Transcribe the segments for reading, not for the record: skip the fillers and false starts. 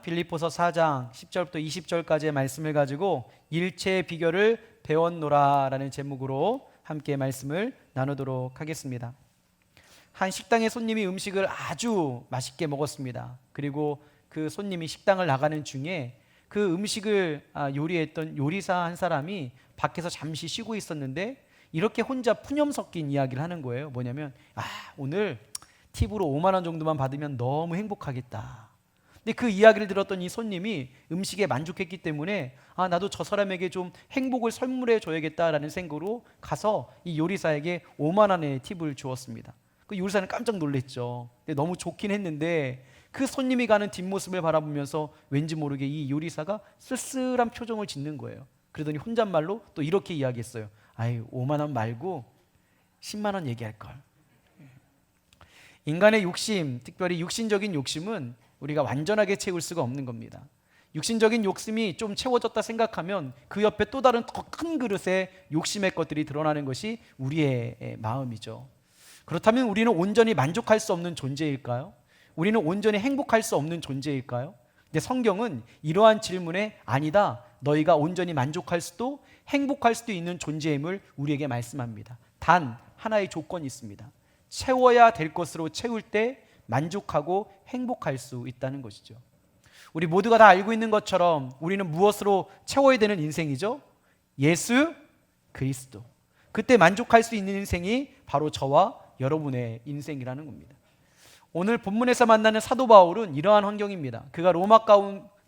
빌립보서 4장 10절부터 20절까지의 말씀을 가지고 일체의 비결을 배웠노라라는 제목으로 함께 말씀을 나누도록 하겠습니다. 한 식당의 손님이 음식을 아주 맛있게 먹었습니다. 그리고 그 손님이 식당을 나가는 중에 그 음식을 요리했던 요리사 한 사람이 밖에서 잠시 쉬고 있었는데 이렇게 혼자 푸념 섞인 이야기를 하는 거예요. 뭐냐면 오늘 팁으로 5만 원 정도만 받으면 너무 행복하겠다. 근데 그 이야기를 들었던 이 손님이 음식에 만족했기 때문에 나도 저 사람에게 좀 행복을 선물해 줘야겠다라는 생각으로 가서 이 요리사에게 5만 원의 팁을 주었습니다. 그 요리사는 깜짝 놀랐죠. 근데 너무 좋긴 했는데 그 손님이 가는 뒷모습을 바라보면서 왠지 모르게 이 요리사가 쓸쓸한 표정을 짓는 거예요. 그러더니 혼잣말로 또 이렇게 이야기했어요. 5만 원 말고 10만 원 얘기할 걸. 인간의 욕심, 특별히 육신적인 욕심은 우리가 완전하게 채울 수가 없는 겁니다. 육신적인 욕심이 좀 채워졌다 생각하면 그 옆에 또 다른 더 큰 그릇에 욕심의 것들이 드러나는 것이 우리의 마음이죠. 그렇다면 우리는 온전히 만족할 수 없는 존재일까요? 우리는 온전히 행복할 수 없는 존재일까요? 근데 성경은 이러한 질문에 아니다, 너희가 온전히 만족할 수도 행복할 수도 있는 존재임을 우리에게 말씀합니다. 단 하나의 조건이 있습니다. 채워야 될 것으로 채울 때 만족하고 행복할 수 있다는 것이죠. 우리 모두가 다 알고 있는 것처럼 우리는 무엇으로 채워야 되는 인생이죠? 예수 그리스도. 그때 만족할 수 있는 인생이 바로 저와 여러분의 인생이라는 겁니다. 오늘 본문에서 만나는 사도 바울은 이러한 환경입니다. 그가 로마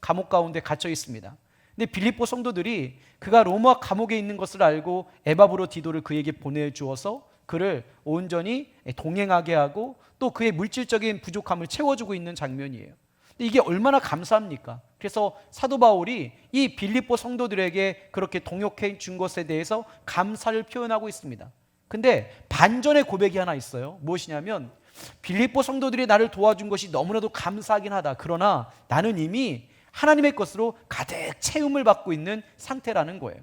감옥 가운데 갇혀 있습니다. 근데 빌립보 성도들이 그가 로마 감옥에 있는 것을 알고 에바브로 디도를 그에게 보내주어서 그를 온전히 동행하게 하고 또 그의 물질적인 부족함을 채워주고 있는 장면이에요. 근데 이게 얼마나 감사합니까? 그래서 사도 바울이 이 빌립보 성도들에게 그렇게 동역해 준 것에 대해서 감사를 표현하고 있습니다. 근데 반전의 고백이 하나 있어요. 무엇이냐면 빌립보 성도들이 나를 도와준 것이 너무나도 감사하긴 하다. 그러나 나는 이미 하나님의 것으로 가득 채움을 받고 있는 상태라는 거예요.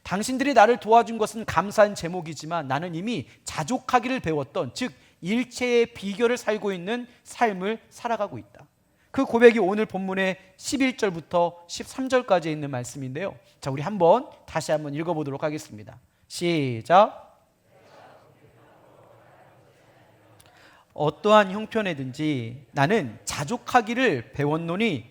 당신들이 나를 도와준 것은 감사한 제목이지만 나는 이미 자족하기를 배웠던, 즉 일체의 비결을 살고 있는 삶을 살아가고 있다. 그 고백이 오늘 본문의 11절부터 13절까지 있는 말씀인데요. 자, 우리 다시 한번 읽어보도록 하겠습니다. 시작. 어떠한 형편에든지 나는 자족하기를 배웠노니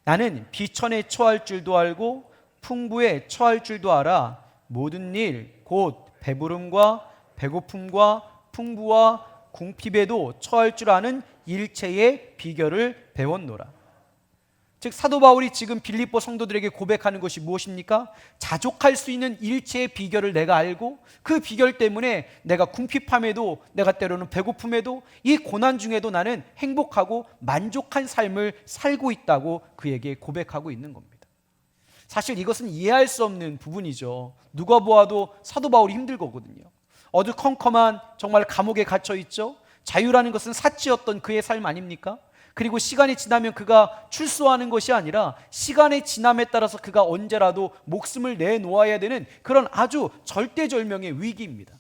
나는 비천에 처할 줄도 알고 풍부에 처할 줄도 알아. 모든 일 곧 배부름과 배고픔과 풍부와 궁핍에도 처할 줄 아는 일체의 비결을 배웠노라. 즉 사도 바울이 지금 빌립보 성도들에게 고백하는 것이 무엇입니까? 자족할 수 있는 일체의 비결을 내가 알고 그 비결 때문에 내가 궁핍함에도, 내가 때로는 배고픔에도, 이 고난 중에도 나는 행복하고 만족한 삶을 살고 있다고 그에게 고백하고 있는 겁니다. 사실 이것은 이해할 수 없는 부분이죠. 누가 보아도 사도 바울이 힘들거든요. 어두컴컴한 정말 감옥에 갇혀 있죠. 자유라는 것은 사치였던 그의 삶 아닙니까? 그리고 시간이 지나면 그가 출소하는 것이 아니라 시간의 지남에 따라서 그가 언제라도 목숨을 내놓아야 되는 그런 아주 절대절명의 위기입니다.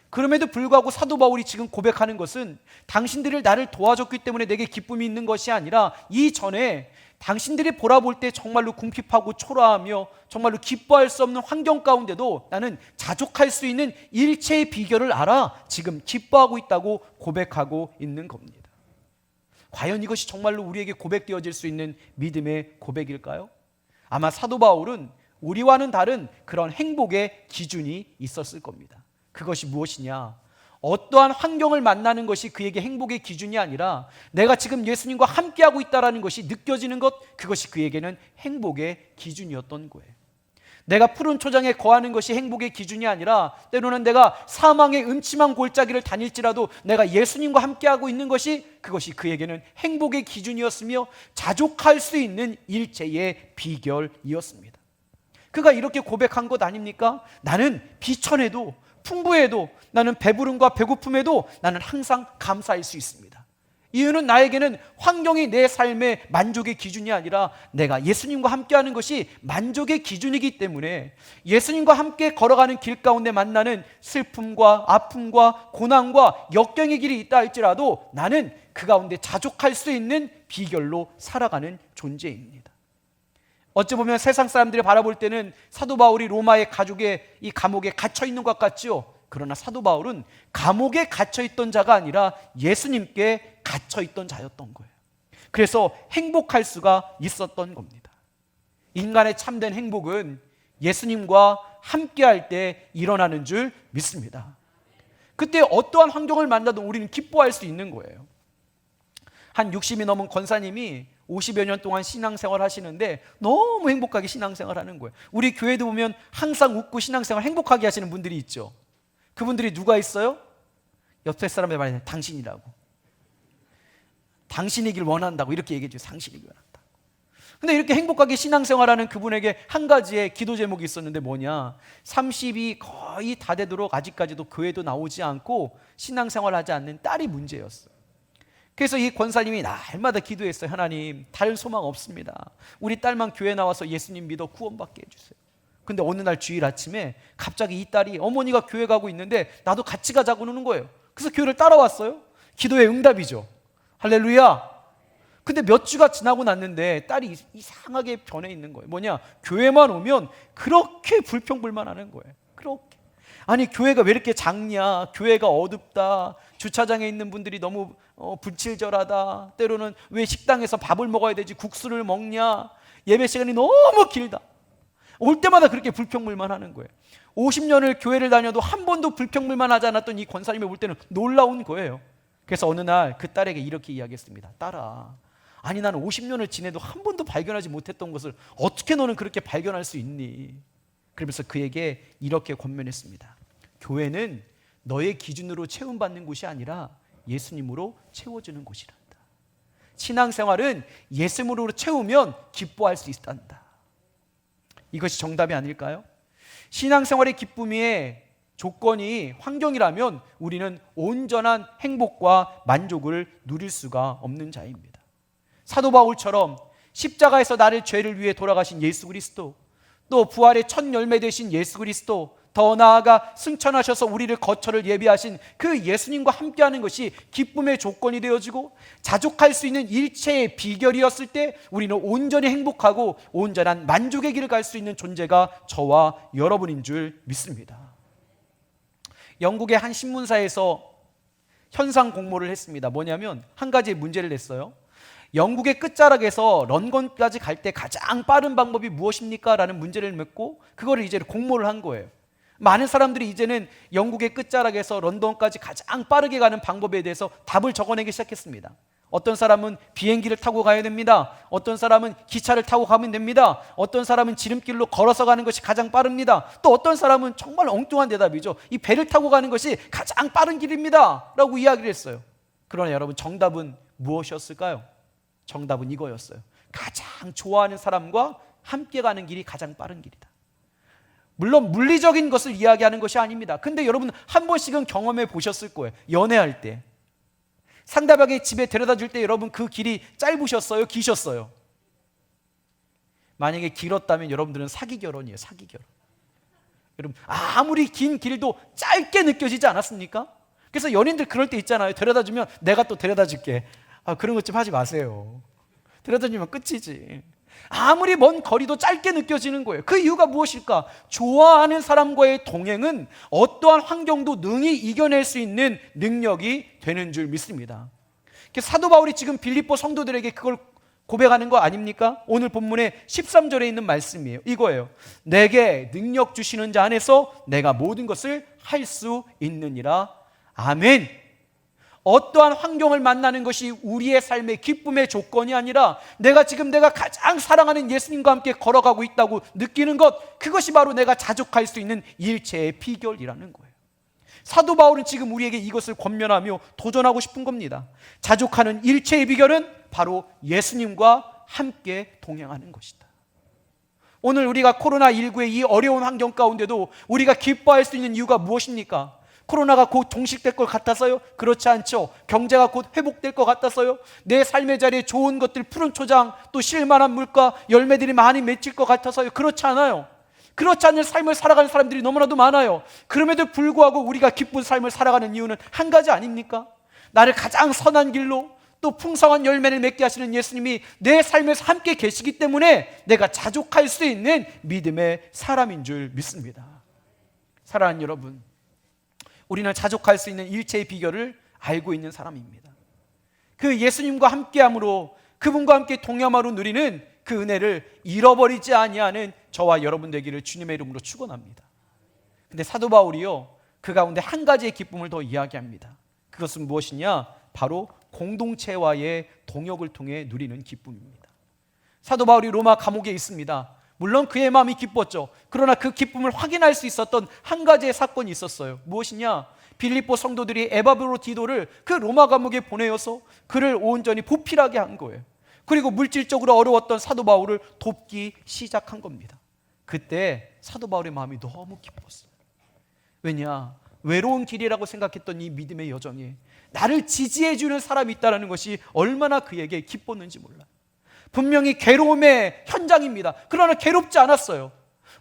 그럼에도 불구하고 사도 바울이 지금 고백하는 것은 당신들이 나를 도와줬기 때문에 내게 기쁨이 있는 것이 아니라 이전에 당신들이 보라볼 때 정말로 궁핍하고 초라하며 정말로 기뻐할 수 없는 환경 가운데도 나는 자족할 수 있는 일체의 비결을 알아 지금 기뻐하고 있다고 고백하고 있는 겁니다. 과연 이것이 정말로 우리에게 고백되어질 수 있는 믿음의 고백일까요? 아마 사도 바울은 우리와는 다른 그런 행복의 기준이 있었을 겁니다. 그것이 무엇이냐? 어떠한 환경을 만나는 것이 그에게 행복의 기준이 아니라 내가 지금 예수님과 함께하고 있다는 것이 느껴지는 것, 그것이 그에게는 행복의 기준이었던 거예요. 내가 푸른 초장에 거하는 것이 행복의 기준이 아니라 때로는 내가 사망의 음침한 골짜기를 다닐지라도 내가 예수님과 함께하고 있는 것이, 그것이 그에게는 행복의 기준이었으며 자족할 수 있는 일체의 비결이었습니다. 그가 이렇게 고백한 것 아닙니까? 나는 비천에도 풍부에도, 나는 배부름과 배고픔에도 나는 항상 감사할 수 있습니다. 이유는 나에게는 환경이 내 삶의 만족의 기준이 아니라 내가 예수님과 함께하는 것이 만족의 기준이기 때문에 예수님과 함께 걸어가는 길 가운데 만나는 슬픔과 아픔과 고난과 역경의 길이 있다 할지라도 나는 그 가운데 자족할 수 있는 비결로 살아가는 존재입니다. 어찌 보면 세상 사람들이 바라볼 때는 사도 바울이 로마의 가족의 이 감옥에 갇혀 있는 것 같지요. 그러나 사도 바울은 감옥에 갇혀 있던 자가 아니라 예수님께 갇혀 있던 자였던 거예요. 그래서 행복할 수가 있었던 겁니다. 인간의 참된 행복은 예수님과 함께할 때 일어나는 줄 믿습니다. 그때 어떠한 환경을 만나도 우리는 기뻐할 수 있는 거예요. 한 60이 넘은 권사님이 50여 년 동안 신앙생활 하시는데 너무 행복하게 신앙생활 하는 거예요. 우리 교회도 보면 항상 웃고 신앙생활 행복하게 하시는 분들이 있죠. 그분들이 누가 있어요? 옆에 사람의 말에 당신이라고. 당신이길 원한다고 이렇게 얘기해 줘요. 당신이길 원한다. 근데 이렇게 행복하게 신앙생활하는 그분에게 한 가지의 기도 제목이 있었는데 뭐냐, 30이 거의 다 되도록 아직까지도 교회도 나오지 않고 신앙생활하지 않는 딸이 문제였어요. 그래서 이 권사님이 날마다 기도했어요. 하나님, 다른 소망 없습니다. 우리 딸만 교회 나와서 예수님 믿어 구원받게 해주세요. 근데 어느 날 주일 아침에 갑자기 이 딸이 어머니가 교회 가고 있는데 나도 같이 가자고 그러는 거예요. 그래서 교회를 따라왔어요. 기도의 응답이죠. 할렐루야. 근데 몇 주가 지나고 났는데 딸이 이상하게 변해 있는 거예요. 뭐냐, 교회만 오면 그렇게 불평불만하는 거예요. 그렇게. 아니, 교회가 왜 이렇게 작냐, 교회가 어둡다, 주차장에 있는 분들이 너무 불친절하다, 때로는 왜 식당에서 밥을 먹어야 되지 국수를 먹냐, 예배 시간이 너무 길다. 올 때마다 그렇게 불평불만 하는 거예요. 50년을 교회를 다녀도 한 번도 불평불만 하지 않았던 이 권사님이 볼 때는 놀라운 거예요. 그래서 어느 날 그 딸에게 이렇게 이야기했습니다. 딸아, 아니 나는 50년을 지내도 한 번도 발견하지 못했던 것을 어떻게 너는 그렇게 발견할 수 있니? 그러면서 그에게 이렇게 권면했습니다. 교회는 너의 기준으로 채움받는 곳이 아니라 예수님으로 채워주는 곳이란다. 신앙생활은 예수님으로 채우면 기뻐할 수 있단다. 이것이 정답이 아닐까요? 신앙생활의 기쁨의 조건이 환경이라면 우리는 온전한 행복과 만족을 누릴 수가 없는 자입니다. 사도 바울처럼 십자가에서 나를 죄를 위해 돌아가신 예수 그리스도, 또 부활의 첫 열매 되신 예수 그리스도, 더 나아가 승천하셔서 우리를 거처를 예비하신 그 예수님과 함께하는 것이 기쁨의 조건이 되어지고 자족할 수 있는 일체의 비결이었을 때 우리는 온전히 행복하고 온전한 만족의 길을 갈 수 있는 존재가 저와 여러분인 줄 믿습니다. 영국의 한 신문사에서 현상 공모를 했습니다. 뭐냐면 한 가지 문제를 냈어요. 영국의 끝자락에서 런던까지 갈 때 가장 빠른 방법이 무엇입니까? 라는 문제를 냈고 그거를 이제 공모를 한 거예요. 많은 사람들이 이제는 영국의 끝자락에서 런던까지 가장 빠르게 가는 방법에 대해서 답을 적어내기 시작했습니다. 어떤 사람은 비행기를 타고 가야 됩니다. 어떤 사람은 기차를 타고 가면 됩니다. 어떤 사람은 지름길로 걸어서 가는 것이 가장 빠릅니다. 또 어떤 사람은 정말 엉뚱한 대답이죠. 이 배를 타고 가는 것이 가장 빠른 길입니다 라고 이야기를 했어요. 그러나 여러분, 정답은 무엇이었을까요? 정답은 이거였어요. 가장 좋아하는 사람과 함께 가는 길이 가장 빠른 길이다. 물론 물리적인 것을 이야기하는 것이 아닙니다. 근데 여러분 한 번씩은 경험해 보셨을 거예요. 연애할 때 상대방의 집에 데려다 줄 때 여러분 그 길이 짧으셨어요? 기셨어요? 만약에 길었다면 여러분들은 사기 결혼이에요. 사기 결혼. 여러분 아무리 긴 길도 짧게 느껴지지 않았습니까? 그래서 연인들 그럴 때 있잖아요. 데려다 주면 내가 또 데려다 줄게. 그런 것 좀 하지 마세요. 데려다 주면 끝이지. 아무리 먼 거리도 짧게 느껴지는 거예요. 그 이유가 무엇일까? 좋아하는 사람과의 동행은 어떠한 환경도 능히 이겨낼 수 있는 능력이 되는 줄 믿습니다. 사도 바울이 지금 빌립보 성도들에게 그걸 고백하는 거 아닙니까? 오늘 본문의 13절에 있는 말씀이에요. 이거예요. 내게 능력 주시는 자 안에서 내가 모든 것을 할 수 있느니라. 아멘. 어떠한 환경을 만나는 것이 우리의 삶의 기쁨의 조건이 아니라 내가 가장 사랑하는 예수님과 함께 걸어가고 있다고 느끼는 것, 그것이 바로 내가 자족할 수 있는 일체의 비결이라는 거예요. 사도 바울은 지금 우리에게 이것을 권면하며 도전하고 싶은 겁니다. 자족하는 일체의 비결은 바로 예수님과 함께 동행하는 것이다. 오늘 우리가 코로나19의 이 어려운 환경 가운데도 우리가 기뻐할 수 있는 이유가 무엇입니까? 코로나가 곧 종식될 것 같아서요? 그렇지 않죠. 경제가 곧 회복될 것 같아서요? 내 삶의 자리에 좋은 것들, 푸른 초장, 또 실만한 물과 열매들이 많이 맺힐 것 같아서요? 그렇지 않아요. 그렇지 않은 삶을 살아가는 사람들이 너무나도 많아요. 그럼에도 불구하고 우리가 기쁜 삶을 살아가는 이유는 한 가지 아닙니까? 나를 가장 선한 길로, 또 풍성한 열매를 맺게 하시는 예수님이 내 삶에서 함께 계시기 때문에 내가 자족할 수 있는 믿음의 사람인 줄 믿습니다. 사랑하는 여러분, 우리는 자족할 수 있는 일체의 비결을 알고 있는 사람입니다. 그 예수님과 함께함으로, 그분과 함께 동행함으로 누리는 그 은혜를 잃어버리지 아니하는 저와 여러분 되기를 주님의 이름으로 축원합니다. 근데 사도 바울이요, 그 가운데 한 가지의 기쁨을 더 이야기합니다. 그것은 무엇이냐? 바로 공동체와의 동역을 통해 누리는 기쁨입니다. 사도 바울이 로마 감옥에 있습니다. 물론 그의 마음이 기뻤죠. 그러나 그 기쁨을 확인할 수 있었던 한 가지의 사건이 있었어요. 무엇이냐? 빌립보 성도들이 에바브로디도를 그 로마 감옥에 보내어서 그를 온전히 보필하게 한 거예요. 그리고 물질적으로 어려웠던 사도 바울을 돕기 시작한 겁니다. 그때 사도 바울의 마음이 너무 기뻤어요. 왜냐? 외로운 길이라고 생각했던 이 믿음의 여정에 나를 지지해주는 사람이 있다는 것이 얼마나 그에게 기뻤는지 몰라요. 분명히 괴로움의 현장입니다. 그러나 괴롭지 않았어요.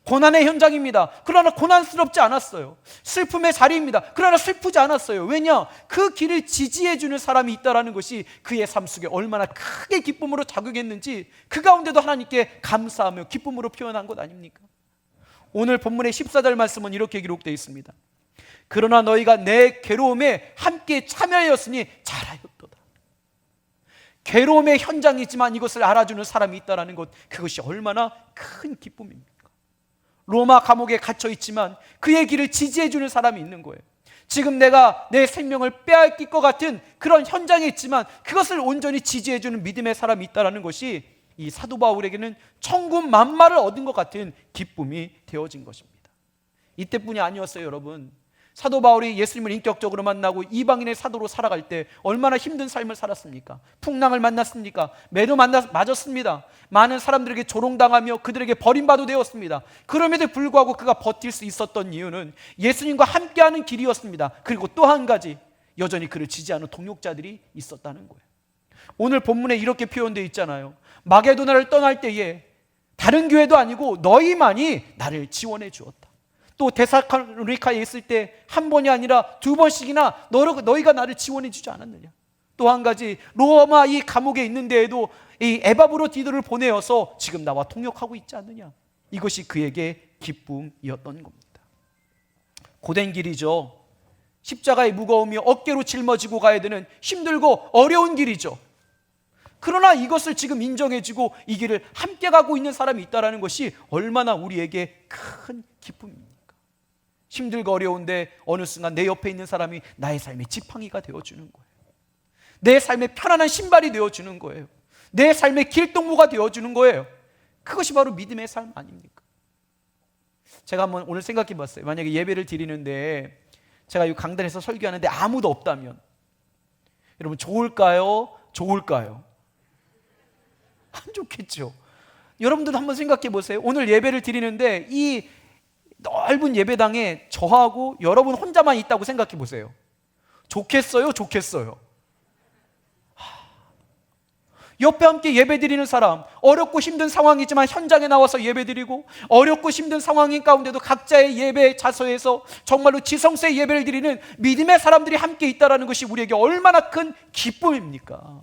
고난의 현장입니다. 그러나 고난스럽지 않았어요. 슬픔의 자리입니다. 그러나 슬프지 않았어요. 왜냐? 그 길을 지지해주는 사람이 있다는 것이 그의 삶 속에 얼마나 크게 기쁨으로 작용했는지 그 가운데도 하나님께 감사하며 기쁨으로 표현한 것 아닙니까? 오늘 본문의 14절 말씀은 이렇게 기록되어 있습니다. 그러나 너희가 내 괴로움에 함께 참여하였으니 잘하였도다. 괴로움의 현장이지만 이것을 알아주는 사람이 있다는 것, 그것이 얼마나 큰 기쁨입니까? 로마 감옥에 갇혀 있지만 그의 길을 지지해주는 사람이 있는 거예요. 지금 내가 내 생명을 빼앗길 것 같은 그런 현장에 있지만 그것을 온전히 지지해주는 믿음의 사람이 있다는 것이 이 사도 바울에게는 천군 만마를 얻은 것 같은 기쁨이 되어진 것입니다. 이때뿐이 아니었어요, 여러분. 사도 바울이 예수님을 인격적으로 만나고 이방인의 사도로 살아갈 때 얼마나 힘든 삶을 살았습니까? 풍랑을 만났습니까? 매도 맞았습니다. 많은 사람들에게 조롱당하며 그들에게 버림받아 되었습니다. 그럼에도 불구하고 그가 버틸 수 있었던 이유는 예수님과 함께하는 길이었습니다. 그리고 또 한 가지, 여전히 그를 지지하는 동역자들이 있었다는 거예요. 오늘 본문에 이렇게 표현되어 있잖아요. 마게도나를 떠날 때에 다른 교회도 아니고 너희만이 나를 지원해 주었다. 또 데살로니카에 있을 때 한 번이 아니라 두 번씩이나 너희가 나를 지원해 주지 않았느냐. 또 한 가지, 로마 이 감옥에 있는 데에도 이 에바브로디도를 보내어서 지금 나와 동역하고 있지 않느냐. 이것이 그에게 기쁨이었던 겁니다. 고된 길이죠. 십자가의 무거움이 어깨로 짊어지고 가야 되는 힘들고 어려운 길이죠. 그러나 이것을 지금 인정해주고 이 길을 함께 가고 있는 사람이 있다는 것이 얼마나 우리에게 큰 기쁨입니까? 힘들고 어려운데 어느 순간 내 옆에 있는 사람이 나의 삶의 지팡이가 되어주는 거예요. 내 삶의 편안한 신발이 되어주는 거예요. 내 삶의 길동무가 되어주는 거예요. 그것이 바로 믿음의 삶 아닙니까? 제가 한번 오늘 생각해 봤어요. 만약에 예배를 드리는데 제가 이 강단에서 설교하는데 아무도 없다면 여러분 좋을까요? 좋을까요? 안 좋겠죠. 여러분들도 한번 생각해 보세요. 오늘 예배를 드리는데 이 넓은 예배당에 저하고 여러분 혼자만 있다고 생각해 보세요. 좋겠어요? 좋겠어요? 옆에 함께 예배드리는 사람, 어렵고 힘든 상황이지만 현장에 나와서 예배드리고 어렵고 힘든 상황인 가운데도 각자의 예배 자소에서 정말로 지성소의 예배를 드리는 믿음의 사람들이 함께 있다는 것이 우리에게 얼마나 큰 기쁨입니까?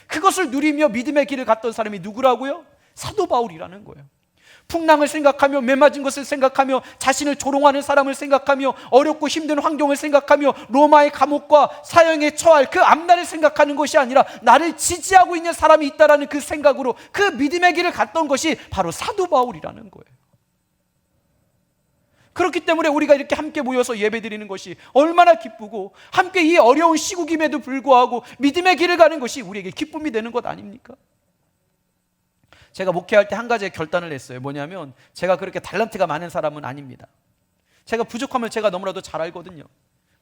그것을 누리며 믿음의 길을 갔던 사람이 누구라고요? 사도 바울이라는 거예요. 풍랑을 생각하며 매맞은 것을 생각하며 자신을 조롱하는 사람을 생각하며 어렵고 힘든 환경을 생각하며 로마의 감옥과 사형에 처할 그 앞날을 생각하는 것이 아니라 나를 지지하고 있는 사람이 있다는 그 생각으로 그 믿음의 길을 갔던 것이 바로 사도 바울이라는 거예요. 그렇기 때문에 우리가 이렇게 함께 모여서 예배드리는 것이 얼마나 기쁘고 함께 이 어려운 시국임에도 불구하고 믿음의 길을 가는 것이 우리에게 기쁨이 되는 것 아닙니까? 제가 목회할 때 한 가지의 결단을 했어요. 뭐냐면 제가 그렇게 달란트가 많은 사람은 아닙니다. 제가 부족하면 제가 너무나도 잘 알거든요.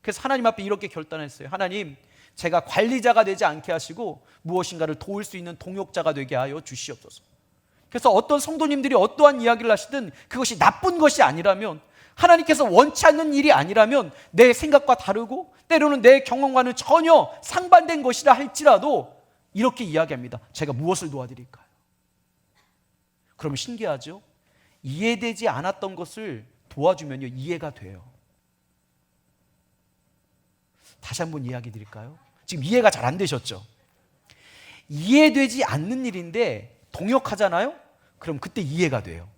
그래서 하나님 앞에 이렇게 결단했어요. 하나님, 제가 관리자가 되지 않게 하시고 무엇인가를 도울 수 있는 동역자가 되게 하여 주시옵소서. 그래서 어떤 성도님들이 어떠한 이야기를 하시든 그것이 나쁜 것이 아니라면, 하나님께서 원치 않는 일이 아니라면, 내 생각과 다르고 때로는 내 경험과는 전혀 상반된 것이라 할지라도 이렇게 이야기합니다. 제가 무엇을 도와드릴까요? 그러면 신기하죠? 이해되지 않았던 것을 도와주면요, 이해가 돼요. 다시 한번 이야기 드릴까요? 지금 이해가 잘 안 되셨죠? 이해되지 않는 일인데 동역하잖아요? 그럼 그때 이해가 돼요.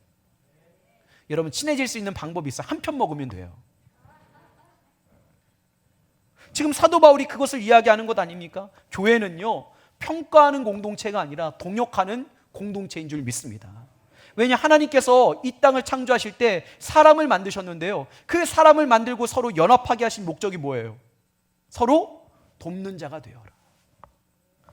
여러분, 친해질 수 있는 방법이 있어요. 한 편 먹으면 돼요. 지금 사도 바울이 그것을 이야기하는 것 아닙니까? 교회는요, 평가하는 공동체가 아니라 동역하는 공동체인 줄 믿습니다. 왜냐, 하나님께서 이 땅을 창조하실 때 사람을 만드셨는데요, 그 사람을 만들고 서로 연합하게 하신 목적이 뭐예요? 서로 돕는 자가 되어라.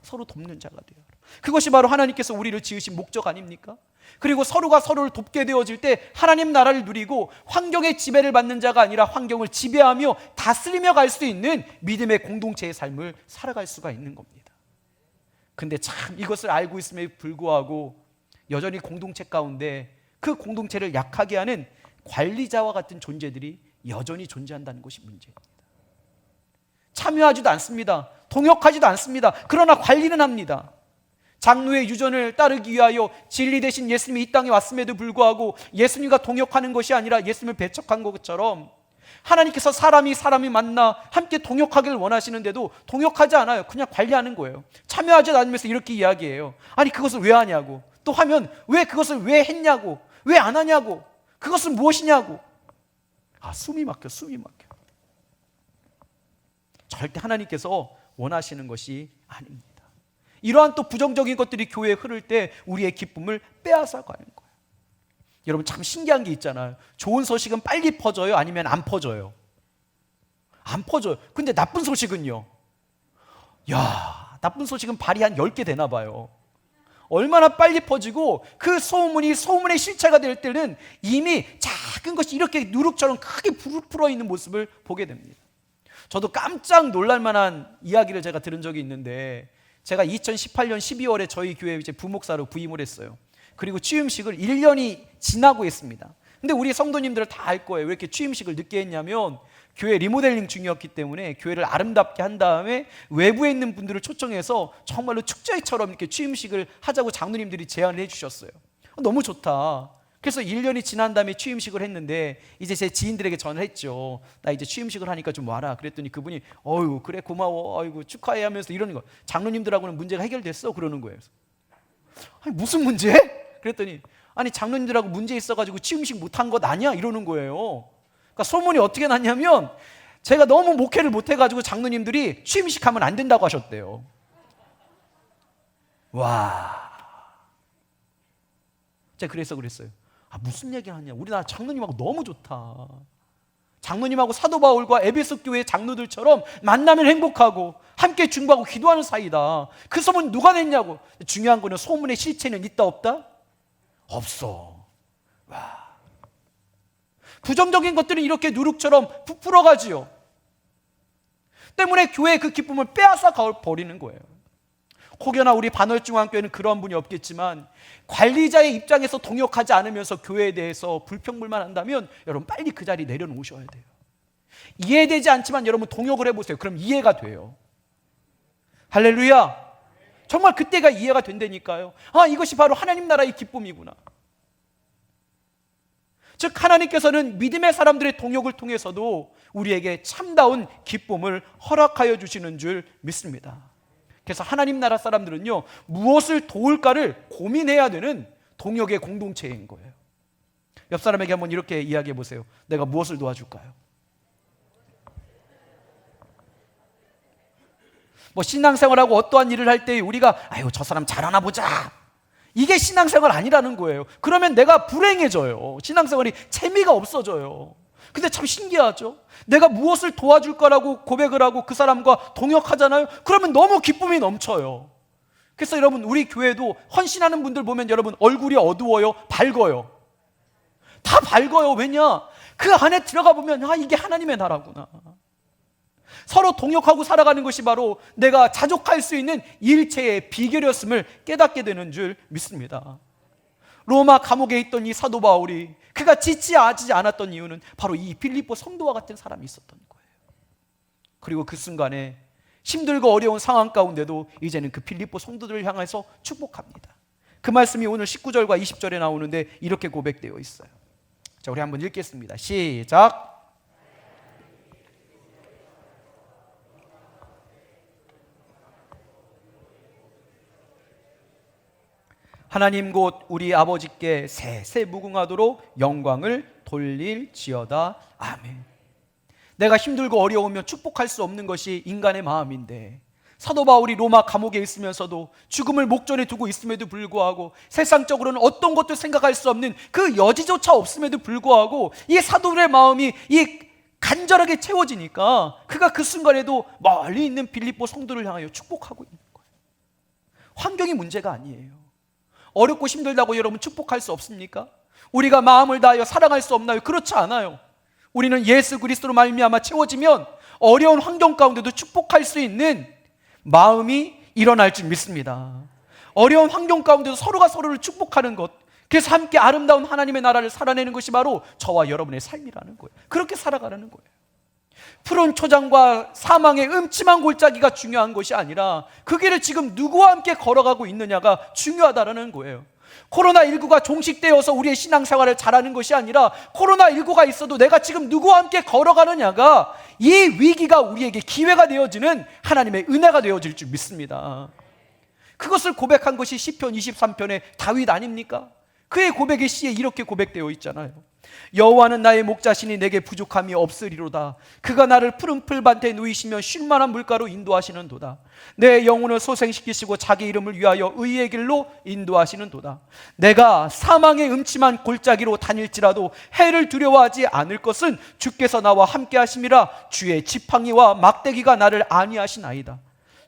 서로 돕는 자가 되어라. 그것이 바로 하나님께서 우리를 지으신 목적 아닙니까? 그리고 서로가 서로를 돕게 되어질 때 하나님 나라를 누리고 환경의 지배를 받는 자가 아니라 환경을 지배하며 다스리며 갈 수 있는 믿음의 공동체의 삶을 살아갈 수가 있는 겁니다. 근데 참 이것을 알고 있음에 불구하고 여전히 공동체 가운데 그 공동체를 약하게 하는 관리자와 같은 존재들이 여전히 존재한다는 것이 문제입니다. 참여하지도 않습니다. 동역하지도 않습니다. 그러나 관리는 합니다. 장로의 유전을 따르기 위하여 진리 대신 예수님이 이 땅에 왔음에도 불구하고 예수님과 동역하는 것이 아니라 예수님을 배척한 것처럼 하나님께서 사람이 만나 함께 동역하기를 원하시는데도 동역하지 않아요. 그냥 관리하는 거예요. 참여하지 않으면서 이렇게 이야기해요. 아니, 그것을 왜 하냐고. 또 하면 왜 그것을 왜 했냐고. 왜 안 하냐고. 그것은 무엇이냐고. 숨이 막혀. 절대 하나님께서 원하시는 것이 아닙니다. 이러한 또 부정적인 것들이 교회에 흐를 때 우리의 기쁨을 빼앗아 가는 거예요. 여러분, 참 신기한 게 있잖아요. 좋은 소식은 빨리 퍼져요? 아니면 안 퍼져요? 안 퍼져요. 근데 나쁜 소식은요? 나쁜 소식은 발이 한 10개 되나 봐요. 얼마나 빨리 퍼지고 그 소문이 소문의 실체가 될 때는 이미 작은 것이 이렇게 누룩처럼 크게 부풀어 있는 모습을 보게 됩니다. 저도 깜짝 놀랄 만한 이야기를 제가 들은 적이 있는데, 제가 2018년 12월에 저희 교회에 이제 부목사로 부임을 했어요. 그리고 취임식을 1년이 지나고 했습니다. 근데 우리 성도님들은 다 알 거예요. 왜 이렇게 취임식을 늦게 했냐면 교회 리모델링 중이었기 때문에 교회를 아름답게 한 다음에 외부에 있는 분들을 초청해서 정말로 축제처럼 이렇게 취임식을 하자고 장로님들이 제안을 해주셨어요. 너무 좋다. 그래서 1년이 지난 다음에 취임식을 했는데 이제 제 지인들에게 전화를 했죠. 나 이제 취임식을 하니까 좀 와라. 그랬더니 그분이 어유 그래 고마워. 아이고 축하해 하면서 이러는 거. 장로님들하고는 문제가 해결됐어? 그러는 거예요. 아니 무슨 문제? 그랬더니 아니 장로님들하고 문제 있어가지고 취임식 못한 것 아니야? 이러는 거예요. 그러니까 소문이 어떻게 났냐면 제가 너무 목회를 못해가지고 장로님들이 취임식 하면 안 된다고 하셨대요. 와. 제가 그랬어요. 무슨 얘기를 하냐. 우리나라 장로님하고 너무 좋다. 장로님하고 사도 바울과 에베소 교회 장로들처럼 만나면 행복하고 함께 중보하고 기도하는 사이다. 그 소문 누가 냈냐고. 중요한 거는 소문의 실체는 있다 없다? 없어. 와. 부정적인 것들은 이렇게 누룩처럼 부풀어가지요. 때문에 교회의 그 기쁨을 빼앗아 버리는 거예요. 혹여나 우리 반월중앙교회는 그런 분이 없겠지만 관리자의 입장에서 동역하지 않으면서 교회에 대해서 불평불만 한다면 여러분 빨리 그 자리 내려놓으셔야 돼요. 이해되지 않지만 여러분 동역을 해보세요. 그럼 이해가 돼요. 할렐루야. 정말 그때가 이해가 된다니까요. 이것이 바로 하나님 나라의 기쁨이구나. 즉 하나님께서는 믿음의 사람들의 동역을 통해서도 우리에게 참다운 기쁨을 허락하여 주시는 줄 믿습니다. 그래서 하나님 나라 사람들은요, 무엇을 도울까를 고민해야 되는 동역의 공동체인 거예요. 옆 사람에게 한번 이렇게 이야기해 보세요. 내가 무엇을 도와줄까요? 신앙생활하고 어떠한 일을 할 때 우리가 저 사람 잘하나 보자, 이게 신앙생활 아니라는 거예요. 그러면 내가 불행해져요. 신앙생활이 재미가 없어져요. 근데 참 신기하죠. 내가 무엇을 도와줄 거라고 고백을 하고 그 사람과 동역하잖아요. 그러면 너무 기쁨이 넘쳐요. 그래서 여러분 우리 교회도 헌신하는 분들 보면 여러분 얼굴이 어두워요? 밝아요? 다 밝아요. 왜냐? 그 안에 들어가 보면 이게 하나님의 나라구나. 서로 동역하고 살아가는 것이 바로 내가 자족할 수 있는 일체의 비결이었음을 깨닫게 되는 줄 믿습니다. 로마 감옥에 있던 이 사도 바울이 그가 지치지 않았던 이유는 바로 이 빌립보 성도와 같은 사람이 있었던 거예요. 그리고 그 순간에 힘들고 어려운 상황 가운데도 이제는 그 빌립보 성도들을 향해서 축복합니다. 그 말씀이 오늘 19절과 20절에 나오는데 이렇게 고백되어 있어요. 자, 우리 한번 읽겠습니다. 시작. 하나님 곧 우리 아버지께 세세 무궁하도록 영광을 돌릴지어다. 아멘. 내가 힘들고 어려우면 축복할 수 없는 것이 인간의 마음인데, 사도 바울이 로마 감옥에 있으면서도 죽음을 목전에 두고 있음에도 불구하고 세상적으로는 어떤 것도 생각할 수 없는 그 여지조차 없음에도 불구하고 이 사도들의 마음이 간절하게 채워지니까 그가 그 순간에도 멀리 있는 빌립보 성도를 향하여 축복하고 있는 거예요. 환경이 문제가 아니에요. 어렵고 힘들다고 여러분 축복할 수 없습니까? 우리가 마음을 다하여 사랑할 수 없나요? 그렇지 않아요. 우리는 예수 그리스도로 말미암아 채워지면 어려운 환경 가운데도 축복할 수 있는 마음이 일어날 줄 믿습니다. 어려운 환경 가운데도 서로가 서로를 축복하는 것, 그래서 함께 아름다운 하나님의 나라를 살아내는 것이 바로 저와 여러분의 삶이라는 거예요. 그렇게 살아가는 거예요. 푸른 초장과 사망의 음침한 골짜기가 중요한 것이 아니라 그 길을 지금 누구와 함께 걸어가고 있느냐가 중요하다는 거예요. 코로나19가 종식되어서 우리의 신앙생활을 잘하는 것이 아니라 코로나19가 있어도 내가 지금 누구와 함께 걸어가느냐가 이 위기가 우리에게 기회가 되어지는 하나님의 은혜가 되어질 줄 믿습니다. 그것을 고백한 것이 시편 23편의 다윗 아닙니까? 그의 고백의 시에 이렇게 고백되어 있잖아요. 여호와는 나의 목자시니 내게 부족함이 없으리로다. 그가 나를 푸른 풀밭에 누이시며 쉴만한 물가로 인도하시는도다. 내 영혼을 소생시키시고 자기 이름을 위하여 의의 길로 인도하시는도다. 내가 사망의 음침한 골짜기로 다닐지라도 해를 두려워하지 않을 것은 주께서 나와 함께 하심이라. 주의 지팡이와 막대기가 나를 안위하시나이다.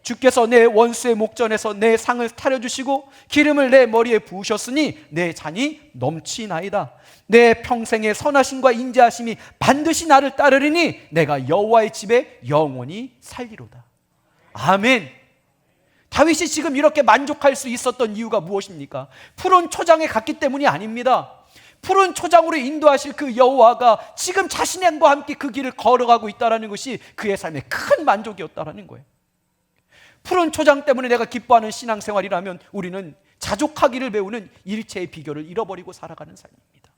주께서 내 원수의 목전에서 내 상을 타려주시고 기름을 내 머리에 부으셨으니 내 잔이 넘치나이다. 내 평생의 선하심과 인자하심이 반드시 나를 따르리니 내가 여호와의 집에 영원히 살리로다. 아멘. 다윗이 지금 이렇게 만족할 수 있었던 이유가 무엇입니까? 푸른 초장에 갔기 때문이 아닙니다. 푸른 초장으로 인도하실 그 여호와가 지금 자신과 함께 그 길을 걸어가고 있다는 것이 그의 삶의 큰 만족이었다는 거예요. 푸른 초장 때문에 내가 기뻐하는 신앙생활이라면 우리는 자족하기를 배우는 일체의 비결을 잃어버리고 살아가는 삶입니다.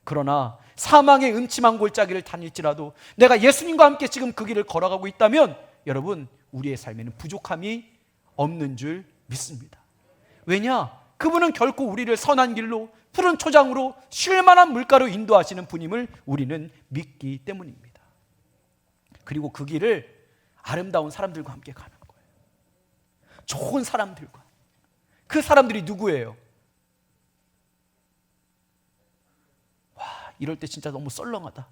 그러나 사망의 음침한 골짜기를 다닐지라도 내가 예수님과 함께 지금 그 길을 걸어가고 있다면 여러분, 우리의 삶에는 부족함이 없는 줄 믿습니다. 왜냐? 그분은 결코 우리를 선한 길로 푸른 초장으로 쉴만한 물가로 인도하시는 분임을 우리는 믿기 때문입니다. 그리고 그 길을 아름다운 사람들과 함께 가는 거예요. 좋은 사람들과. 그 사람들이 누구예요? 와, 이럴 때 진짜 너무 썰렁하다.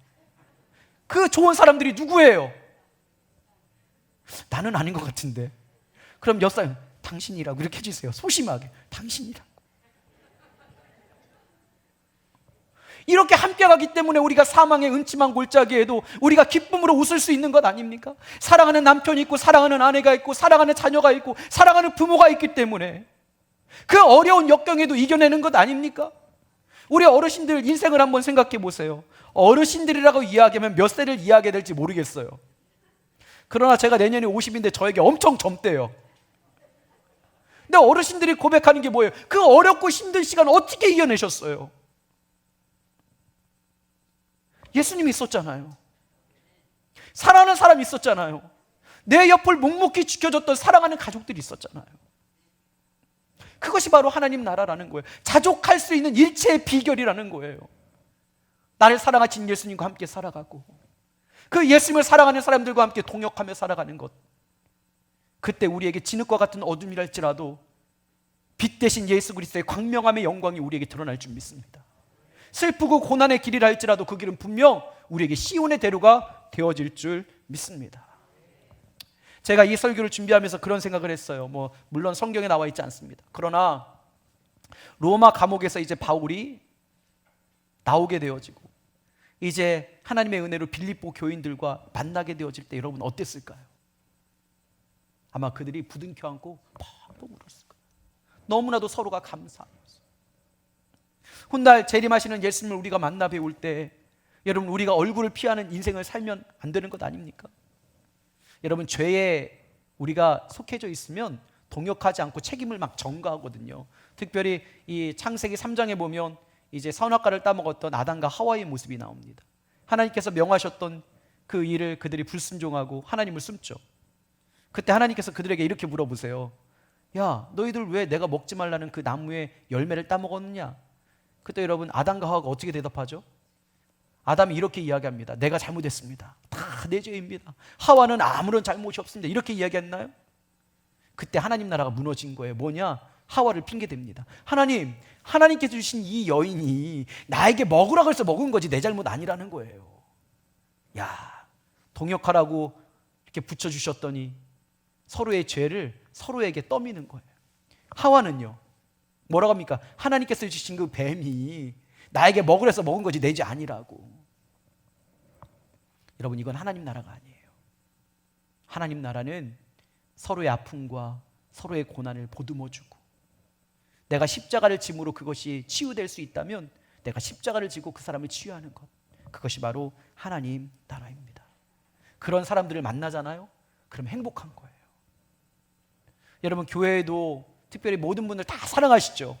그 좋은 사람들이 누구예요? 나는 아닌 것 같은데. 그럼 옆 사람, 당신이라고 이렇게 해주세요. 소심하게. 당신이라고. 이렇게 함께 가기 때문에 우리가 사망의 음침한 골짜기에도 우리가 기쁨으로 웃을 수 있는 것 아닙니까? 사랑하는 남편이 있고 사랑하는 아내가 있고 사랑하는 자녀가 있고 사랑하는 부모가 있기 때문에 그 어려운 역경에도 이겨내는 것 아닙니까? 우리 어르신들 인생을 한번 생각해 보세요. 어르신들이라고 이야기하면 몇 세를 이야기해야 될지 모르겠어요. 그러나 제가 내년에 50인데 저에게 엄청 젊대요. 근데 어르신들이 고백하는 게 뭐예요? 그 어렵고 힘든 시간 어떻게 이겨내셨어요? 예수님이 있었잖아요. 사랑하는 사람이 있었잖아요. 내 옆을 묵묵히 지켜줬던 사랑하는 가족들이 있었잖아요. 그것이 바로 하나님 나라라는 거예요. 자족할 수 있는 일체의 비결이라는 거예요. 나를 사랑하신 예수님과 함께 살아가고 그 예수님을 사랑하는 사람들과 함께 동역하며 살아가는 것, 그때 우리에게 진흙과 같은 어둠이랄지라도 빛 대신 예수 그리스도의 광명함의 영광이 우리에게 드러날 줄 믿습니다. 슬프고 고난의 길이라 할지라도 그 길은 분명 우리에게 시온의 대로가 되어질 줄 믿습니다. 제가 이 설교를 준비하면서 그런 생각을 했어요. 물론 성경에 나와 있지 않습니다. 그러나 로마 감옥에서 이제 바울이 나오게 되어지고 이제 하나님의 은혜로 빌립보 교인들과 만나게 되어질 때 여러분 어땠을까요? 아마 그들이 부둥켜 안고 펑펑 울었을 거예요. 너무나도 서로가 감사하면서. 훗날 재림하시는 예수님을 우리가 만나 배울 때 여러분, 우리가 얼굴을 피하는 인생을 살면 안 되는 것 아닙니까? 여러분, 죄에 우리가 속해져 있으면 동역하지 않고 책임을 막 전가하거든요. 특별히 이 창세기 3장에 보면 이제 선악과를 따먹었던 아담과 하와의 모습이 나옵니다. 하나님께서 명하셨던 그 일을 그들이 불순종하고 하나님을 숨죠. 그때 하나님께서 그들에게 이렇게 물어보세요. 야, 너희들 왜 내가 먹지 말라는 그 나무의 열매를 따먹었느냐? 그때 여러분 아담과 하와가 어떻게 대답하죠? 아담이 이렇게 이야기합니다. 내가 잘못했습니다. 다 내 죄입니다. 하와는 아무런 잘못이 없습니다. 이렇게 이야기했나요? 그때 하나님 나라가 무너진 거예요. 뭐냐? 하와를 핑계댑니다. 하나님께서 주신 이 여인이 나에게 먹으라 그래서 먹은 거지 내 잘못 아니라는 거예요. 야, 동역하라고 이렇게 붙여주셨더니 서로의 죄를 서로에게 떠미는 거예요. 하와는요, 뭐라고 합니까? 하나님께서 주신 그 뱀이 나에게 먹으라 해서 먹은 거지 내 죄 아니라고. 여러분, 이건 하나님 나라가 아니에요. 하나님 나라는 서로의 아픔과 서로의 고난을 보듬어주고, 내가 십자가를 짐으로 그것이 치유될 수 있다면 내가 십자가를 지고 그 사람을 치유하는 것, 그것이 바로 하나님 나라입니다. 그런 사람들을 만나잖아요? 그럼 행복한 거예요. 여러분, 교회에도 특별히 모든 분들 다 사랑하시죠?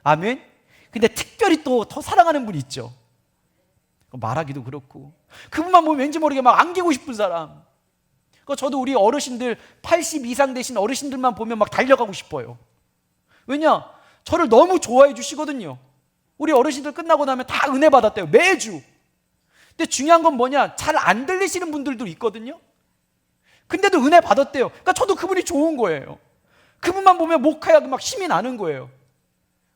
아멘? 근데 특별히 또 더 사랑하는 분 있죠? 말하기도 그렇고, 그분만 보면 왠지 모르게 막 안기고 싶은 사람. 저도 우리 어르신들 80 이상 되신 어르신들만 보면 막 달려가고 싶어요. 왜냐? 저를 너무 좋아해 주시거든요. 우리 어르신들 끝나고 나면 다 은혜 받았대요, 매주. 근데 중요한 건 뭐냐? 잘 안 들리시는 분들도 있거든요. 근데도 은혜 받았대요. 그러니까 저도 그분이 좋은 거예요. 그분만 보면 목회하고 막 힘이 나는 거예요.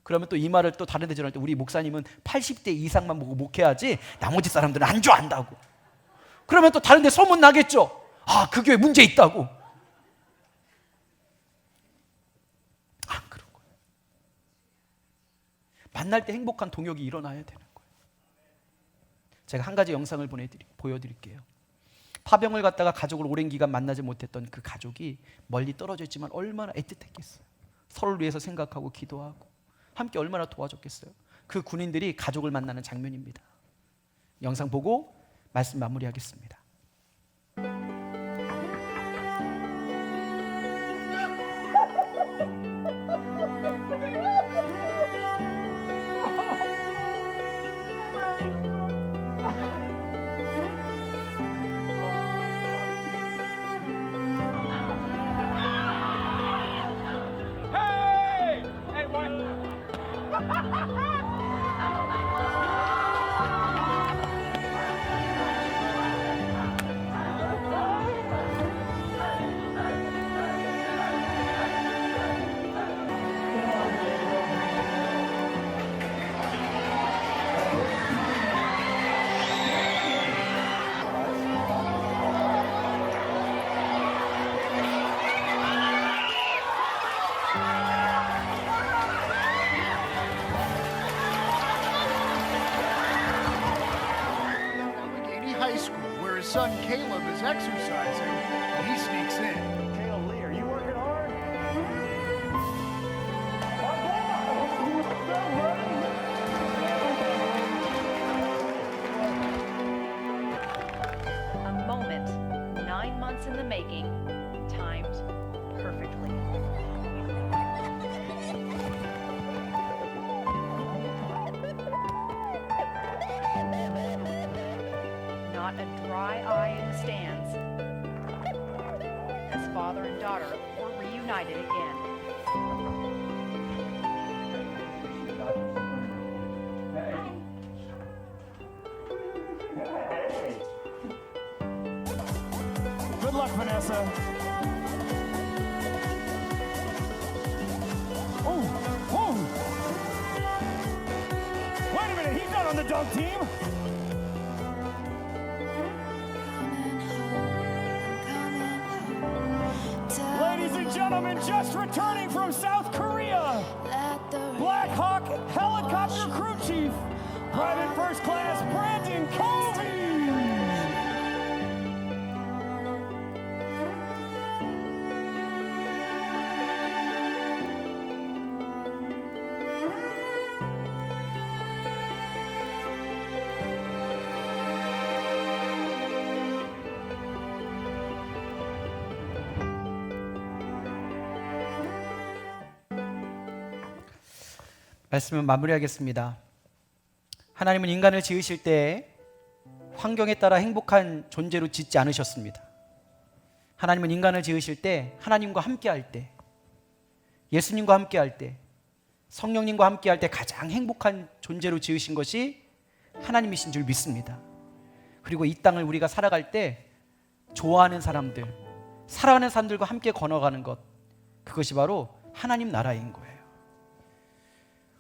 그러면 또 이 말을 또 다른 데 전할 때, 우리 목사님은 80대 이상만 보고 목회하지 나머지 사람들은 안 좋아한다고. 그러면 또 다른 데 소문 나겠죠. 아, 그 교회 문제 있다고. 안 그런 거예요. 만날 때 행복한 동역이 일어나야 되는 거예요. 제가 한 가지 영상을 보여드릴게요. 파병을 갔다가 가족을 오랜 기간 만나지 못했던 그 가족이 멀리 떨어져 있지만 얼마나 애틋했겠어요. 서로를 위해서 생각하고 기도하고 함께 얼마나 도와줬겠어요. 그 군인들이 가족을 만나는 장면입니다. 영상 보고 말씀 마무리하겠습니다. Son Caleb is exercising, and he sneaks in. Caleb Lee, are you working hard? A moment 9 months in the making, timed perfectly. Not a dry eye in the stands, as father and daughter were reunited again. Good luck, Vanessa. Oh. Wait a minute, he's not on the dunk team. Ladies and gentlemen, just returning from South Korea, Black Hawk Helicopter Crew Chief, Private First Class Brandon Covey. 말씀은 마무리하겠습니다. 하나님은 인간을 지으실 때 환경에 따라 행복한 존재로 짓지 않으셨습니다. 하나님은 인간을 지으실 때 하나님과 함께 할 때 예수님과 함께 할 때, 성령님과 함께 할 때 가장 행복한 존재로 지으신 것이 하나님이신 줄 믿습니다. 그리고 이 땅을 우리가 살아갈 때 좋아하는 사람들, 사랑하는 사람들과 함께 걸어가는 것, 그것이 바로 하나님 나라인 거예요.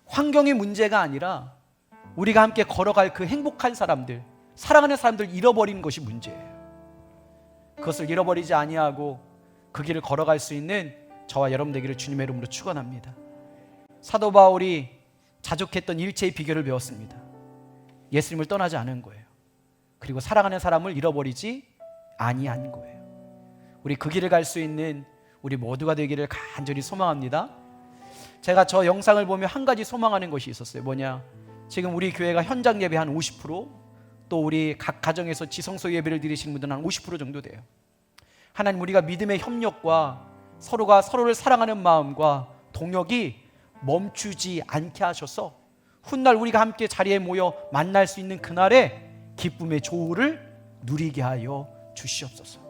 환경의 문제가 아니라 우리가 함께 걸어갈 그 행복한 사람들, 사랑하는 사람들 잃어버리는 것이 문제예요. 그것을 잃어버리지 아니하고 그 길을 걸어갈 수 있는 저와 여러분 되기를 주님의 이름으로 축원합니다. 사도 바울이 자족했던 일체의 비결을 배웠습니다. 예수님을 떠나지 않은 거예요. 그리고 사랑하는 사람을 잃어버리지 아니한 거예요. 우리 그 길을 갈 수 있는 우리 모두가 되기를 간절히 소망합니다. 제가 저 영상을 보며 한 가지 소망하는 것이 있었어요. 뭐냐? 지금 우리 교회가 현장 예배 한 50%, 또 우리 각 가정에서 지성소 예배를 드리시는 분들은 한 50% 정도 돼요. 하나님, 우리가 믿음의 협력과 서로가 서로를 사랑하는 마음과 동역이 멈추지 않게 하셔서 훗날 우리가 함께 자리에 모여 만날 수 있는 그날에 기쁨의 조우를 누리게 하여 주시옵소서.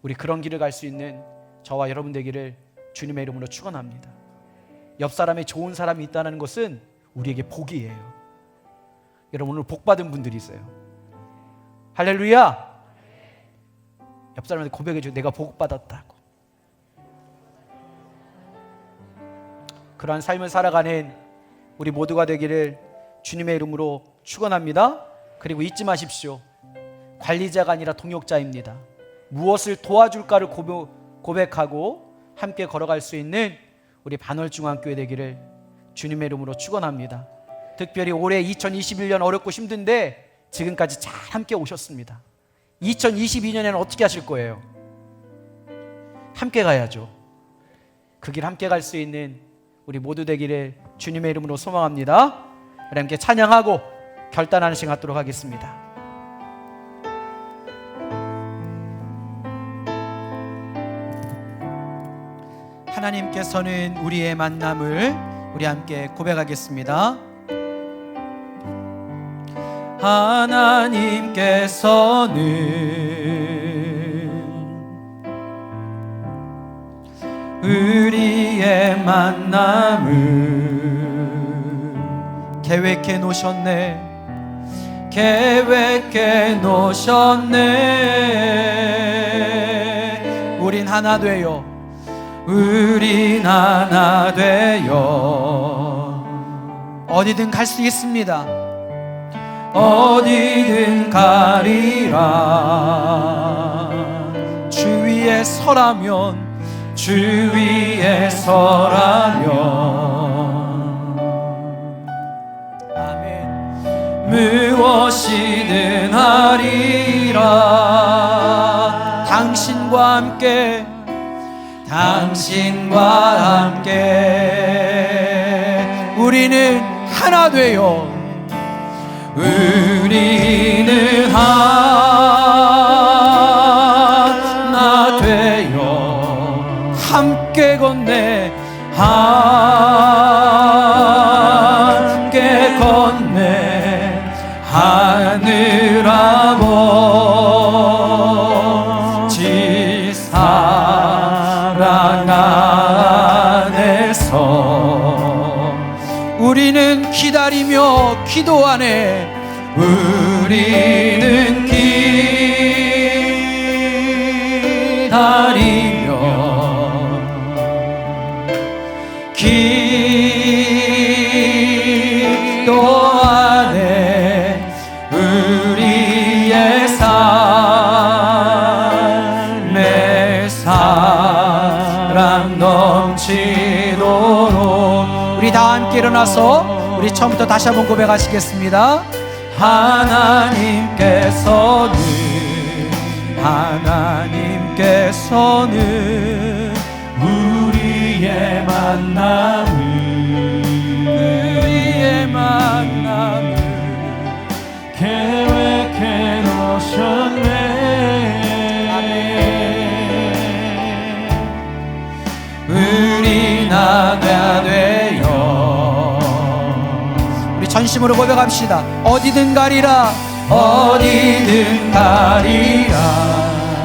우리 그런 길을 갈 수 있는 저와 여러분 되기를 주님의 이름으로 축원합니다. 옆 사람에 좋은 사람이 있다는 것은 우리에게 복이에요. 여러분, 오늘 복 받은 분들이 있어요. 할렐루야. 옆 사람한테 고백해줘. 내가 복 받았다고. 그러한 삶을 살아가는 우리 모두가 되기를 주님의 이름으로 축원합니다. 그리고 잊지 마십시오. 관리자가 아니라 동역자입니다. 무엇을 도와줄까를 고백하고 함께 걸어갈 수 있는 우리 반월중앙교회 되기를 주님의 이름으로 축원합니다. 특별히 올해 2021년 어렵고 힘든데 지금까지 잘 함께 오셨습니다. 2022년에는 어떻게 하실 거예요? 함께 가야죠. 그 길 함께 갈 수 있는 우리 모두 되기를 주님의 이름으로 소망합니다. 우리 함께 찬양하고 결단하는 시간 갖도록 하겠습니다. 하나님께서는 우리의 만남을 우리 함께 고백하겠습니다. 하나님께서는 우리의 만남을 계획해 놓으셨네. 계획해 놓으셨네. 우린 하나 되어, 우린 하나 되어 어디든 갈 수 있습니다. 어디든 가리라. 주 위에 서라면, 주 위에 서라면, 아멘. 무엇이든 하리라. 당신과 함께, 당신과 함께 우리는 하나 되어, 우리는 하나 되어 함께 건네, 함께 건네 하늘 아버지 사랑 안에서 우리는 기다리며 기도하네. 우리는 기다리며 기도하네. 우리의 삶에 사랑 넘치도록. 우리 다 함께 일어나서 우리 처음부터 다시 한번 고백하시겠습니다. 하나님께서는 우리의 만남을 계획해 놓으셨네. 우리 하나 되어 우리 전심으로 고백합시다. 어디든 가리라. 어디든 가리라.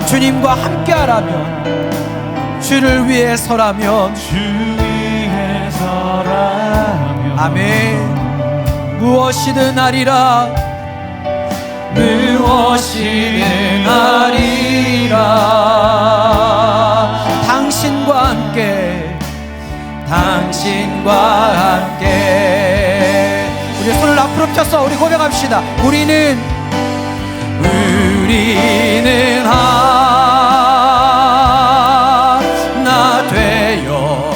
주님과 함께하라면, 주를 위해 서라면, 주 아멘. 무엇이든 하리라, 무엇이든 하리라. 당신과 함께, 당신과 함께. 우리 손을 앞으로 펴서 우리 고백합시다. 우리는 하나 되어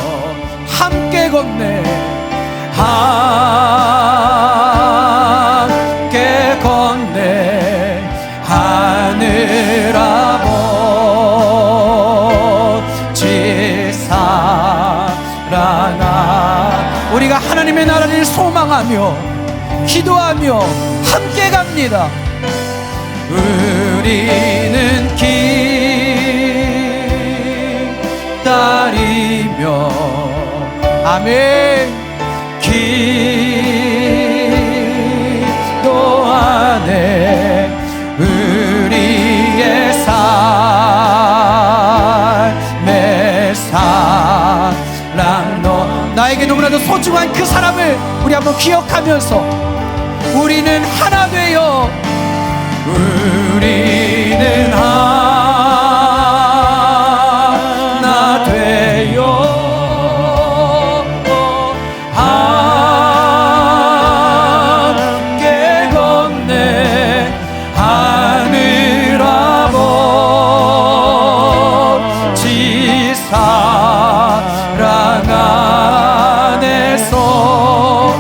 함께 걷네, 함께 걷네. 하늘 아버지 사랑아. 우리가 하나님의 나라를 소망하며 기도하며 함께 갑니다. 우리는 기다리며, 아멘, 기도하네. 우리의 삶의 사랑, 너 나에게 너무나도 소중한 그 사람을 우리 한번 기억하면서 우리는 하나 되어, 우리는 하나 되어 함께 걷네. 하늘 아버지 사랑 안에서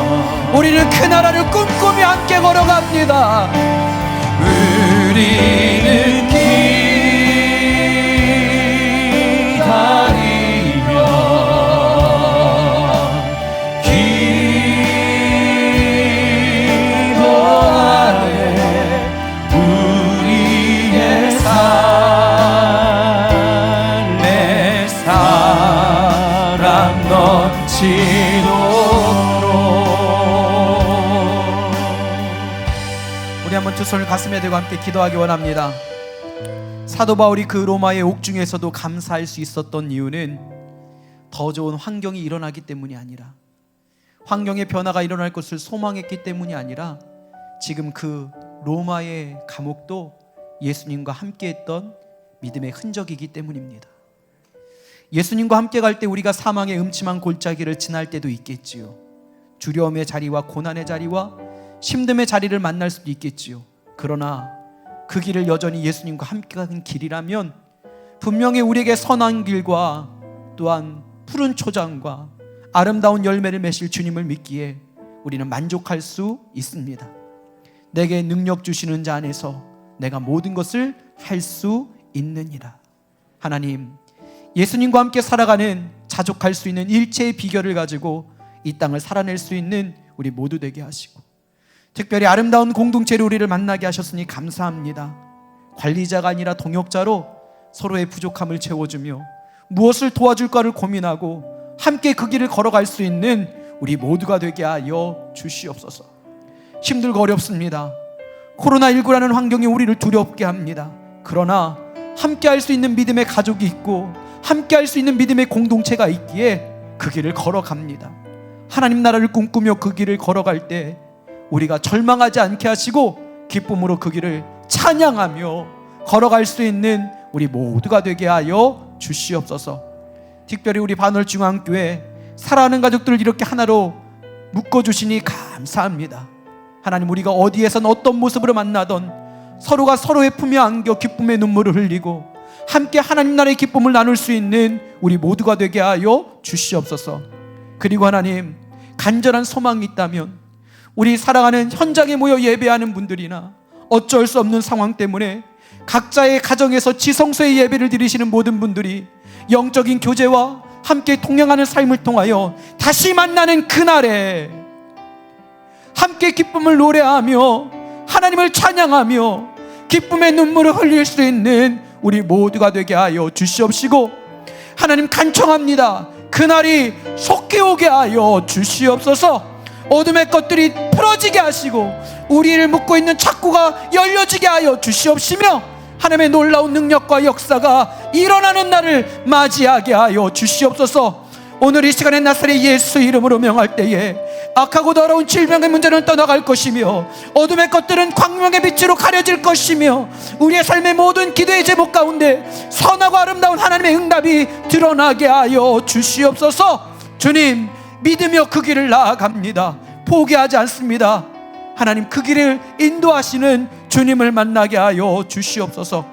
우리는 그 나라를 꿈꾸며 함께 걸어갑니다. 우리는 기다리며 기도하네. 우리의 삶의 사랑 넘치도록. 우리 한번 두 손을 가슴에 대고 함께 기도하기 원합니다. 사도 바울이 그 로마의 옥중에서도 감사할 수 있었던 이유는 더 좋은 환경이 일어나기 때문이 아니라, 환경의 변화가 일어날 것을 소망했기 때문이 아니라, 지금 그 로마의 감옥도 예수님과 함께했던 믿음의 흔적이기 때문입니다. 예수님과 함께 갈 때 우리가 사망의 음침한 골짜기를 지날 때도 있겠지요. 두려움의 자리와 고난의 자리와 힘듦의 자리를 만날 수도 있겠지요. 그러나 그 길을 여전히 예수님과 함께 가는 길이라면 분명히 우리에게 선한 길과 또한 푸른 초장과 아름다운 열매를 맺을 주님을 믿기에 우리는 만족할 수 있습니다. 내게 능력 주시는 자 안에서 내가 모든 것을 할 수 있느니라. 하나님, 예수님과 함께 살아가는 자족할 수 있는 일체의 비결을 가지고 이 땅을 살아낼 수 있는 우리 모두 되게 하시고, 특별히 아름다운 공동체로 우리를 만나게 하셨으니 감사합니다. 관리자가 아니라 동역자로 서로의 부족함을 채워주며 무엇을 도와줄까를 고민하고 함께 그 길을 걸어갈 수 있는 우리 모두가 되게 하여 주시옵소서. 힘들고 어렵습니다. 코로나19라는 환경이 우리를 두렵게 합니다. 그러나 함께 할 수 있는 믿음의 가족이 있고 함께 할 수 있는 믿음의 공동체가 있기에 그 길을 걸어갑니다. 하나님 나라를 꿈꾸며 그 길을 걸어갈 때 우리가 절망하지 않게 하시고 기쁨으로 그 길을 찬양하며 걸어갈 수 있는 우리 모두가 되게 하여 주시옵소서. 특별히 우리 반월중앙교회 사랑하는 가족들을 이렇게 하나로 묶어주시니 감사합니다. 하나님, 우리가 어디에선 어떤 모습으로 만나던 서로가 서로의 품에 안겨 기쁨의 눈물을 흘리고 함께 하나님 나라의 기쁨을 나눌 수 있는 우리 모두가 되게 하여 주시옵소서. 그리고 하나님, 간절한 소망이 있다면 우리 사랑하는 현장에 모여 예배하는 분들이나 어쩔 수 없는 상황 때문에 각자의 가정에서 지성소의 예배를 드리시는 모든 분들이 영적인 교제와 함께 동행하는 삶을 통하여 다시 만나는 그날에 함께 기쁨을 노래하며 하나님을 찬양하며 기쁨의 눈물을 흘릴 수 있는 우리 모두가 되게 하여 주시옵시고, 하나님 간청합니다. 그날이 속히 오게 하여 주시옵소서. 어둠의 것들이 풀어지게 하시고 우리를 묶고 있는 착고가 열려지게 하여 주시옵시며, 하나님의 놀라운 능력과 역사가 일어나는 날을 맞이하게 하여 주시옵소서. 오늘 이 시간에 나사렛 예수 이름으로 명할 때에 악하고 더러운 질병의 문제는 떠나갈 것이며 어둠의 것들은 광명의 빛으로 가려질 것이며 우리의 삶의 모든 기도의 제목 가운데 선하고 아름다운 하나님의 응답이 드러나게 하여 주시옵소서. 주님, 믿으며 그 길을 나아갑니다. 포기하지 않습니다. 하나님, 그 길을 인도하시는 주님을 만나게 하여 주시옵소서.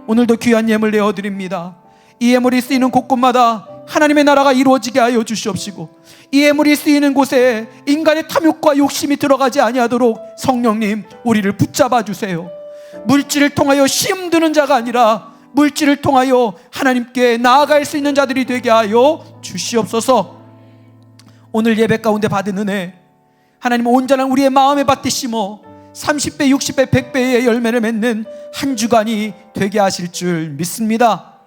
오늘도 귀한 예물 내어드립니다. 이 예물이 쓰이는 곳곳마다 하나님의 나라가 이루어지게 하여 주시옵시고 이 예물이 쓰이는 곳에 인간의 탐욕과 욕심이 들어가지 아니하도록 성령님 우리를 붙잡아 주세요. 물질을 통하여 시험 드는 자가 아니라 물질을 통하여 하나님께 나아갈 수 있는 자들이 되게 하여 주시옵소서. 오늘 예배 가운데 받은 은혜 하나님 온전한 우리의 마음에 밭에 심어 30배, 60배, 100배의 열매를 맺는 한 주간이 되게 하실 줄 믿습니다.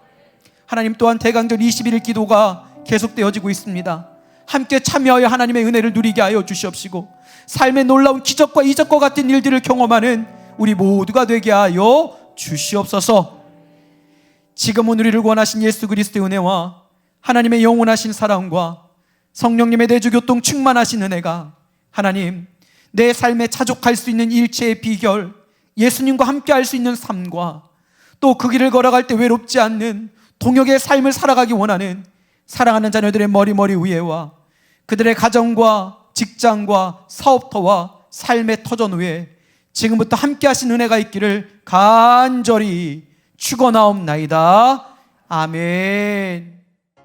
하나님, 또한 대강절 21일 기도가 계속되어지고 있습니다. 함께 참여하여 하나님의 은혜를 누리게 하여 주시옵시고 삶의 놀라운 기적과 이적과 같은 일들을 경험하는 우리 모두가 되게 하여 주시옵소서. 지금은 우리를 구원하신 예수 그리스도의 은혜와 하나님의 영원하신 사랑과 성령님의 내주교통 충만하신 은혜가 하나님, 내 삶에 자족할 수 있는 일체의 비결, 예수님과 함께 할 수 있는 삶과 또 그 길을 걸어갈 때 외롭지 않는 동역의 삶을 살아가기 원하는 사랑하는 자녀들의 머리 위에와 그들의 가정과 직장과 사업터와 삶의 터전 위에 지금부터 함께 하신 은혜가 있기를 간절히 축원하옵나이다. 아멘.